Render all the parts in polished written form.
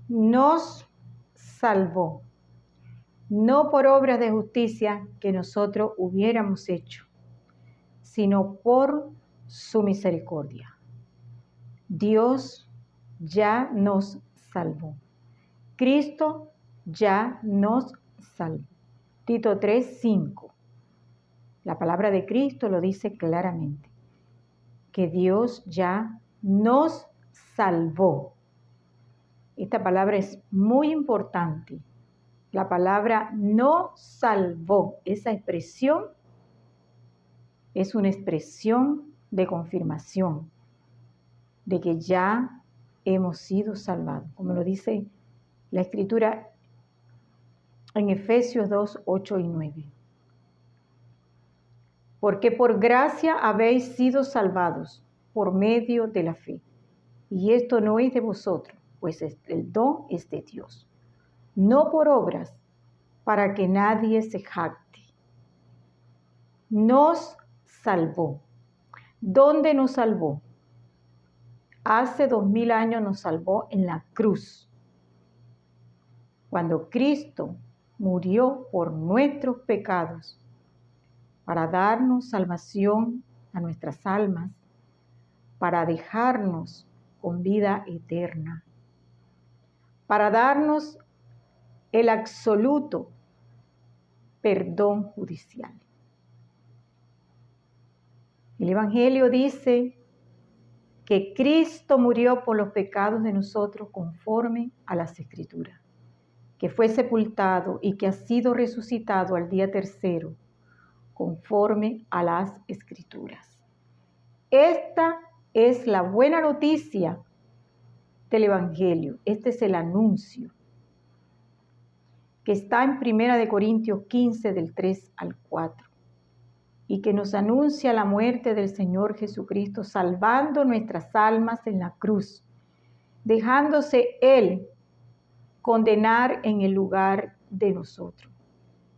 nos salvó, no por obras de justicia que nosotros hubiéramos hecho, sino por su misericordia. Dios ya nos salvó. Cristo ya nos salvó. Tito 3:5. La palabra de Cristo lo dice claramente, que Dios ya nos salvó. Esta palabra es muy importante. La palabra nos salvó, esa expresión es una expresión de confirmación de que ya hemos sido salvados, como lo dice la Escritura en Efesios 2, 8 y 9. Porque por gracia habéis sido salvados por medio de la fe. Y esto no es de vosotros, pues el don es de Dios. No por obras, para que nadie se jacte. Nos salvó. ¿Dónde nos salvó? Hace 2000 años nos salvó en la cruz. Cuando Cristo murió por nuestros pecados, para darnos salvación a nuestras almas, para dejarnos con vida eterna, para darnos el absoluto perdón judicial. El Evangelio dice que Cristo murió por los pecados de nosotros conforme a las Escrituras, que fue sepultado y que ha sido resucitado al día tercero, conforme a las Escrituras. Esta es la buena noticia del Evangelio. Este es el anuncio que está en 1 Corintios 15, del 3 al 4, y que nos anuncia la muerte del Señor Jesucristo, salvando nuestras almas en la cruz, dejándose Él condenar en el lugar de nosotros,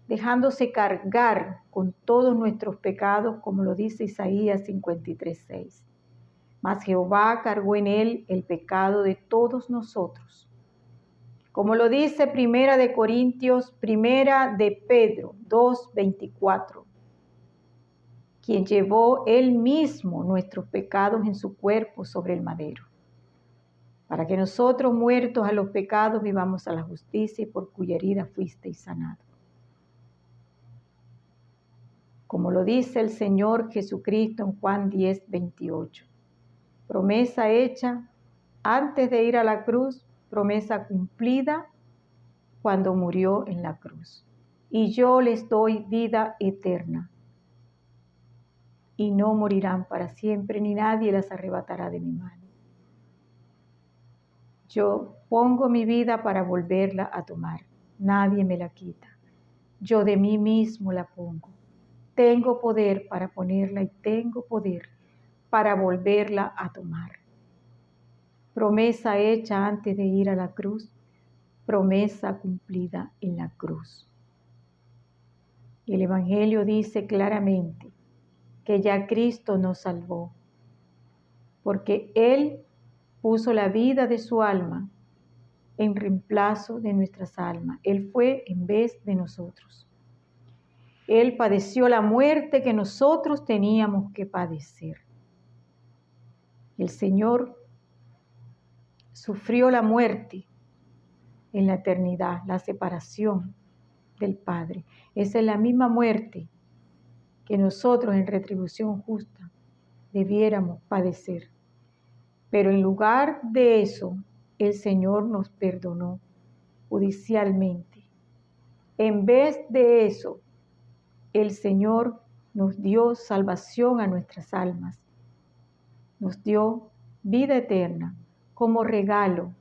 dejándose cargar con todos nuestros pecados, como lo dice Isaías 53:6. Mas Jehová cargó en Él el pecado de todos nosotros. Como lo dice Primera de Pedro 2:24, quien llevó Él mismo nuestros pecados en su cuerpo sobre el madero, para que nosotros, muertos a los pecados, vivamos a la justicia, y por cuya herida fuisteis sanados. Como lo dice el Señor Jesucristo en Juan 10:28, promesa hecha antes de ir a la cruz, promesa cumplida cuando murió en la cruz. Y yo les doy vida eterna, y no morirán para siempre, ni nadie las arrebatará de mi mano. Yo pongo mi vida para volverla a tomar. Nadie me la quita. Yo de mí mismo la pongo. Tengo poder para ponerla y tengo poder para volverla a tomar. Promesa hecha antes de ir a la cruz, promesa cumplida en la cruz. Y el Evangelio dice claramente que ya Cristo nos salvó, porque Él puso la vida de su alma en reemplazo de nuestras almas. Él fue en vez de nosotros. Él padeció la muerte que nosotros teníamos que padecer. El Señor sufrió la muerte en la eternidad, la separación del Padre. Esa es la misma muerte que nosotros en retribución justa debiéramos padecer. Pero en lugar de eso, el Señor nos perdonó judicialmente. En vez de eso, el Señor nos dio salvación a nuestras almas. Nos dio vida eterna como regalo,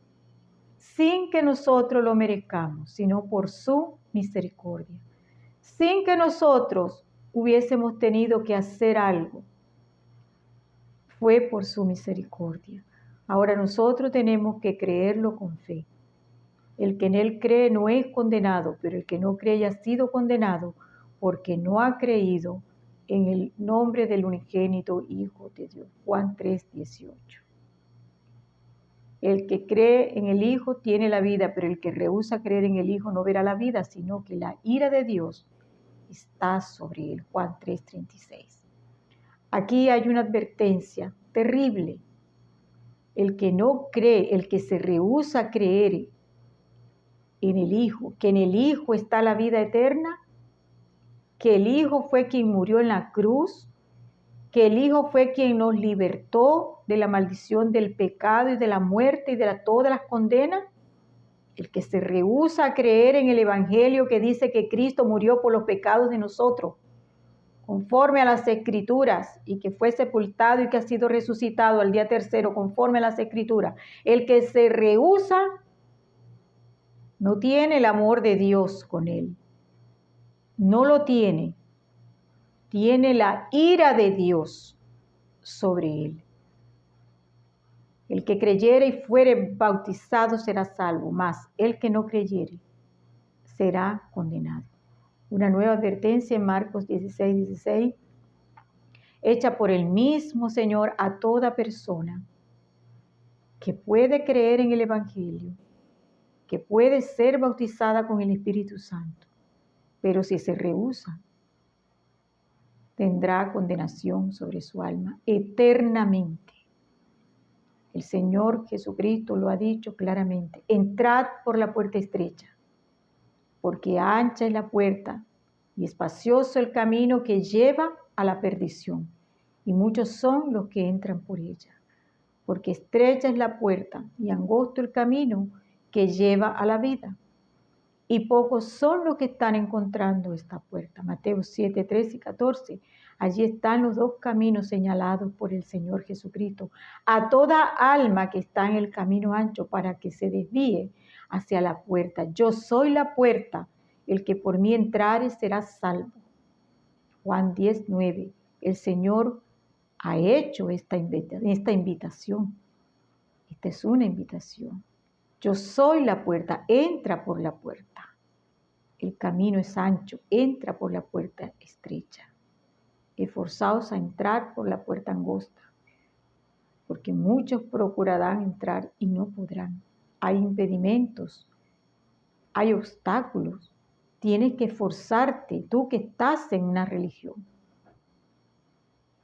sin que nosotros lo merezcamos, sino por su misericordia. Sin que nosotros hubiésemos tenido que hacer algo. Fue por su misericordia. Ahora nosotros tenemos que creerlo con fe. El que en Él cree no es condenado, pero el que no cree ya ha sido condenado porque no ha creído en el nombre del unigénito Hijo de Dios. Juan 3:18. El que cree en el Hijo tiene la vida, pero el que rehúsa creer en el Hijo no verá la vida, sino que la ira de Dios está sobre él. Juan 3:36. Aquí hay una advertencia terrible. El que no cree, el que se rehúsa a creer en el Hijo, que en el Hijo está la vida eterna, que el Hijo fue quien murió en la cruz, que el Hijo fue quien nos libertó de la maldición del pecado y de la muerte y de todas las condenas. El que se rehúsa a creer en el Evangelio que dice que Cristo murió por los pecados de nosotros, conforme a las Escrituras, y que fue sepultado y que ha sido resucitado al día tercero, conforme a las Escrituras. El que se rehúsa no tiene el amor de Dios con él. No lo tiene. Tiene la ira de Dios sobre él. El que creyere y fuere bautizado será salvo, mas el que no creyere será condenado. Una nueva advertencia en Marcos 16:16, hecha por el mismo Señor a toda persona que puede creer en el Evangelio, que puede ser bautizada con el Espíritu Santo, pero si se rehúsa, tendrá condenación sobre su alma eternamente. El Señor Jesucristo lo ha dicho claramente: entrad por la puerta estrecha, porque ancha es la puerta y espacioso el camino que lleva a la perdición, y muchos son los que entran por ella. Porque estrecha es la puerta y angosto el camino que lleva a la vida, y pocos son los que están encontrando esta puerta. Mateo 7:13-14. Allí están los dos caminos señalados por el Señor Jesucristo a toda alma que está en el camino ancho para que se desvíe hacia la puerta. Yo soy la puerta, el que por mí entrare será salvo. Juan 10:9. El Señor ha hecho esta invitación. Esta es una invitación. Yo soy la puerta, entra por la puerta. El camino es ancho, entra por la puerta estrecha. Esforzaos a entrar por la puerta angosta, porque muchos procurarán entrar y no podrán. Hay impedimentos, hay obstáculos. Tienes que esforzarte, tú que estás en una religión.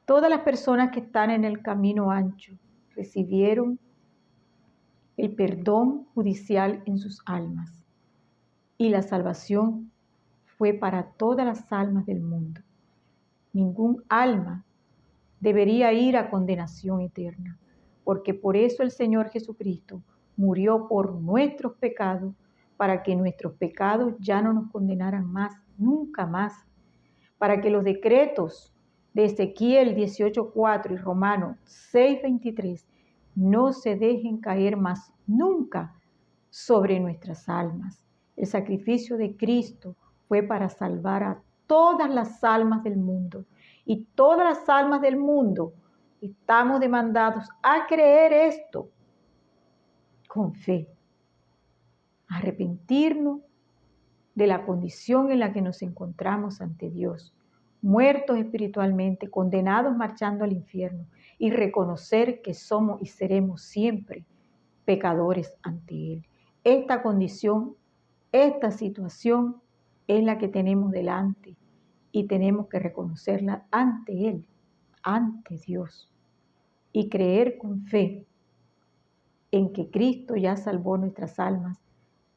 Todas las personas que están en el camino ancho recibieron el perdón judicial en sus almas, y la salvación fue para todas las almas del mundo. Ningún alma debería ir a condenación eterna, porque por eso el Señor Jesucristo murió por nuestros pecados, para que nuestros pecados ya no nos condenaran más, nunca más, para que los decretos de Ezequiel 18:4 y Romanos 6:23 no se dejen caer más nunca sobre nuestras almas. El sacrificio de Cristo fue para salvar a todas las almas del mundo, y todas las almas del mundo estamos demandados a creer esto con fe, a arrepentirnos de la condición en la que nos encontramos ante Dios, muertos espiritualmente, condenados marchando al infierno, y reconocer que somos y seremos siempre pecadores ante Él. Esta condición, esta situación es la que tenemos delante, y tenemos que reconocerla ante Él, ante Dios, y creer con fe en que Cristo ya salvó nuestras almas,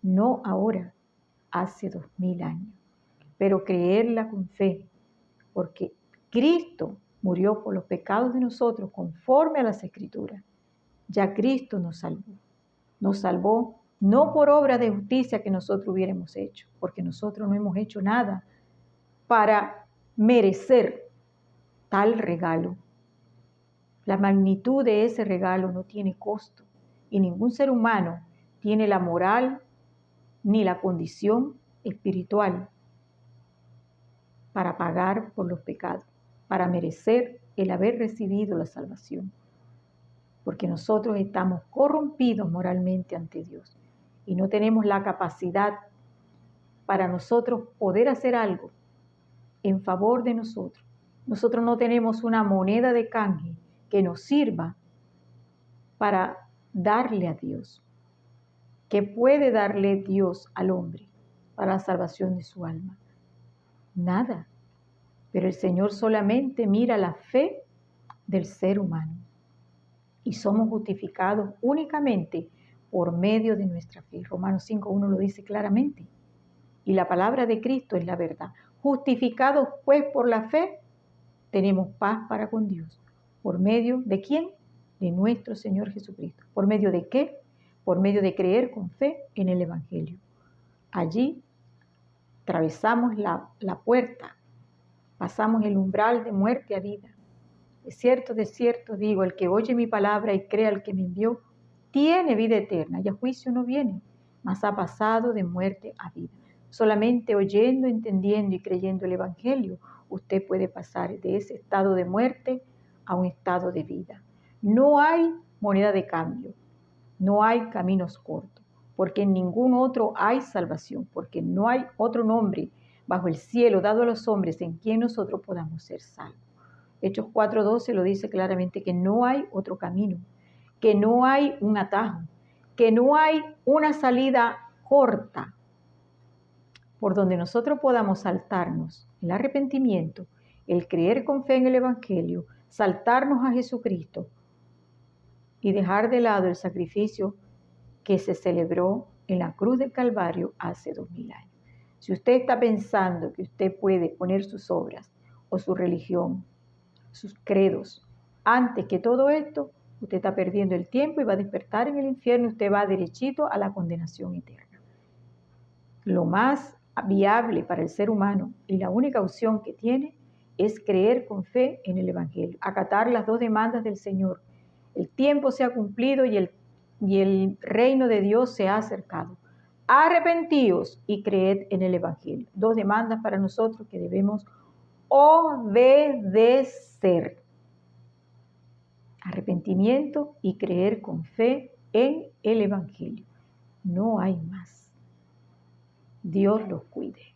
no ahora, hace 2000 años, pero creerla con fe, porque Cristo murió por los pecados de nosotros conforme a las Escrituras. Ya Cristo nos salvó no por obra de justicia que nosotros hubiéramos hecho, porque nosotros no hemos hecho nada para merecer tal regalo. La magnitud de ese regalo no tiene costo, y ningún ser humano tiene la moral ni la condición espiritual para pagar por los pecados, para merecer el haber recibido la salvación, porque nosotros estamos corrompidos moralmente ante Dios y no tenemos la capacidad para nosotros poder hacer algo en favor de nosotros. Nosotros no tenemos una moneda de canje que nos sirva para darle a Dios. ¿Qué puede darle Dios al hombre para la salvación de su alma? Nada. Pero el Señor solamente mira la fe del ser humano. Y somos justificados únicamente por medio de nuestra fe. Romanos 5:1 lo dice claramente. Y la palabra de Cristo es la verdad. Justificados pues por la fe, tenemos paz para con Dios. ¿Por medio de quién? De nuestro Señor Jesucristo. ¿Por medio de qué? Por medio de creer con fe en el Evangelio. Allí atravesamos la puerta, pasamos el umbral de muerte a vida. De cierto digo, el que oye mi palabra y crea al que me envió, tiene vida eterna y a juicio no viene, mas ha pasado de muerte a vida. Solamente oyendo, entendiendo y creyendo el Evangelio, usted puede pasar de ese estado de muerte a un estado de vida. No hay moneda de cambio, no hay caminos cortos, porque en ningún otro hay salvación, porque no hay otro nombre bajo el cielo dado a los hombres en quien nosotros podamos ser salvos. Hechos 4:12 lo dice claramente que no hay otro camino, que no hay un atajo, que no hay una salida corta por donde nosotros podamos saltarnos el arrepentimiento, el creer con fe en el Evangelio, saltarnos a Jesucristo y dejar de lado el sacrificio que se celebró en la cruz del Calvario hace 2000 años. Si usted está pensando que usted puede poner sus obras o su religión, sus credos, antes que todo esto, usted está perdiendo el tiempo y va a despertar en el infierno, usted va derechito a la condenación eterna. Lo más viable para el ser humano y la única opción que tiene es creer con fe en el Evangelio, acatar las dos demandas del Señor. El tiempo se ha cumplido y el reino de Dios se ha acercado. Arrepentíos y creed en el Evangelio. Dos demandas para nosotros que debemos obedecer. Arrepentimiento y creer con fe en el Evangelio. No hay más. Dios los cuide.